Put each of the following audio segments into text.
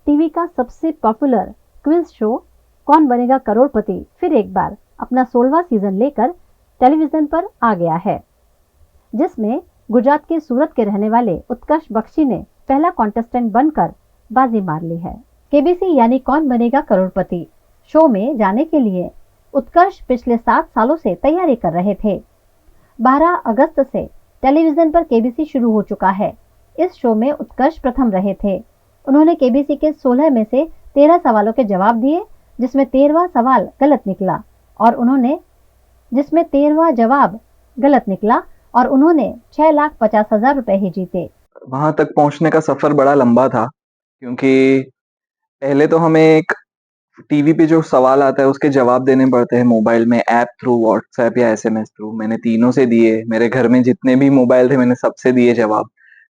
TV का सबसे popular quiz show कौन बनेगा करोड़पति फिर एक बार अपना 16वां सीजन लेकर टेलीविजन पर आ गया है, जिसमें गुजरात के सूरत के रहने वाले उत्कर्ष बख्शी ने पहला कॉन्टेस्टेंट बनकर बाजी मार ली है। केबीसी यानी कौन बनेगा करोड़पति शो में जाने के लिए उत्कर्ष पिछले 7 सालों से तैयारी कर रहे थे। 12 अगस्त से टेलीविजन पर केबीसी शुरू हो चुका है। इस शो में उत्कर्ष प्रथम रहे थे। उन्होंने केबीसी के 16 में से 13 सवालों के जवाब दिए, जिसमें 13वां सवाल गलत निकला और उन्होंने 6,50,000 रुपए ही जीते। वहां तक पहुंचने का सफर बड़ा लंबा था, क्योंकि पहले तो हमें एक टीवी पे जो सवाल आता है उसके जवाब देने पड़ते हैं मोबाइल में, ऐप थ्रू, व्हाट्सएप या एसएमएस थ्रू। मैंने तीनों से दिए, मेरे घर में जितने भी मोबाइल थे मैंने सबसे दिए जवाब।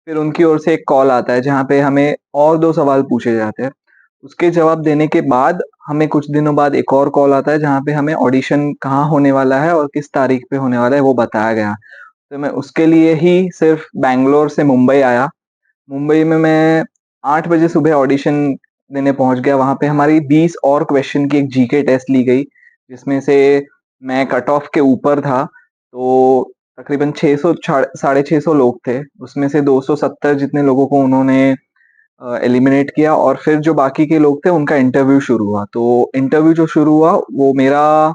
फिर उनकी ओर से एक कॉल आता है जहाँ पे हमें और 2 सवाल पूछे जाते हैं। उसके जवाब देने के बाद हमें कुछ दिनों बाद एक और कॉल आता है जहाँ पे हमें ऑडिशन कहाँ होने वाला है और किस तारीख पे होने वाला है वो बताया गया। तो मैं उसके लिए ही सिर्फ बैंगलोर से मुंबई आया। मुंबई में मैं 8 बजे सुबह ऑडिशन देने पहुंच गया। वहां पे हमारी 20 और क्वेश्चन की एक जीके टेस्ट ली गई, जिसमें से मैं कट ऑफ के ऊपर था। तो तकरीबन 600 साढ़े 600 लोग थे, उसमें से 270 जितने लोगों को उन्होंने एलिमिनेट किया और फिर जो बाकी के लोग थे उनका इंटरव्यू शुरू हुआ। तो इंटरव्यू जो शुरू हुआ वो मेरा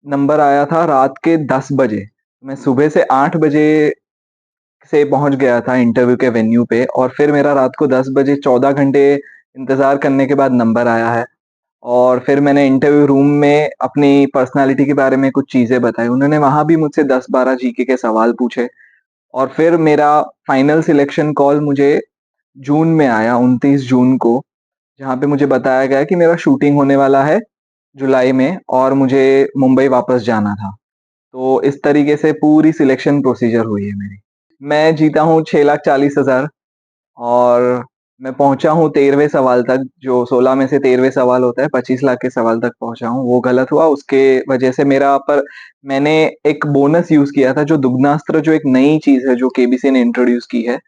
नंबर आया था रात के 10 बजे। मैं सुबह से 8 बजे से पहुंच गया था इंटरव्यू के वेन्यू पे और फिर मेरा रात को 10 बजे 14 घंटे इंतजार करने के बाद नंबर आया है। और फिर मैंने इंटरव्यू रूम में अपनी पर्सनालिटी के बारे में कुछ चीजें बताई। उन्होंने वहां भी मुझसे 10-12 जीके के सवाल पूछे और फिर मेरा फाइनल सिलेक्शन कॉल मुझे जून में आया, 29 जून को, जहाँ पे मुझे बताया गया कि मेरा शूटिंग होने वाला है जुलाई में और मुझे मुंबई वापस जाना था। तो इस तरीके से पूरी सिलेक्शन प्रोसीजर हुई है मेरी। मैं जीता हूँ 6,40,000 और मैं पहुंचा हूँ 13वें सवाल तक। जो 16 में से 13वें सवाल होता है, 25 लाख के सवाल तक पहुंचा हूँ। वो गलत हुआ, उसके वजह से मैंने एक बोनस यूज किया था, जो दुगनास्त्र, जो एक नई चीज है जो केबीसी ने इंट्रोड्यूस की है,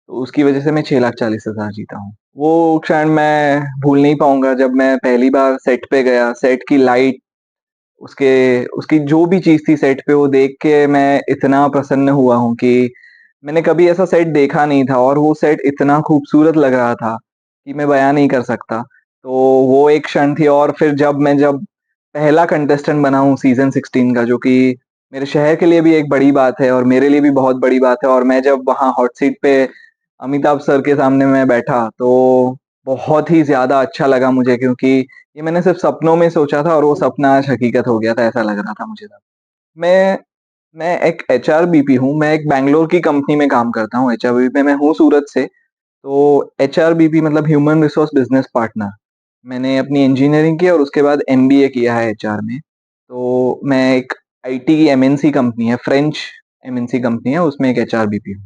तो उसकी वजह से मैं 6,40,000 जीता हूँ। वो क्षण मैं भूल नहीं पाऊंगा जब मैं पहली बार सेट पे गया। सेट की लाइट, उसके उसकी जो भी चीज थी सेट पे, वो देख के मैं इतना प्रसन्न हुआ हूँ कि मैंने कभी ऐसा सेट देखा नहीं था और वो सेट इतना खूबसूरत लग रहा था कि मैं बयां नहीं कर सकता। तो वो एक क्षण थी। और फिर जब पहला कंटेस्टेंट बना हूँ सीजन 16 का, जो कि मेरे शहर के लिए भी एक बड़ी बात है और मेरे लिए भी बहुत बड़ी बात है। और मैं जब वहाँ हॉट सीट पे अमिताभ सर के सामने मैं बैठा तो बहुत ही ज्यादा अच्छा लगा मुझे, क्योंकि ये मैंने सिर्फ सपनों में सोचा था और वो सपना आज हकीकत हो गया था, ऐसा लग रहा था मुझे तब। मैं मैं एक एचआरबीपी हूँ। मैं एक बैंगलोर की कंपनी में काम करता हूँ एचआरबीपी में। मैं हूँ सूरत से। तो एचआरबीपी मतलब ह्यूमन रिसोर्स बिजनेस पार्टनर। मैंने अपनी इंजीनियरिंग की और उसके बाद एमबीए किया है एचआर में। तो मैं एक आईटी की एमएनसी कंपनी है, फ्रेंच एमएनसी कंपनी है, उसमें एक एचआरबीपी हूँ।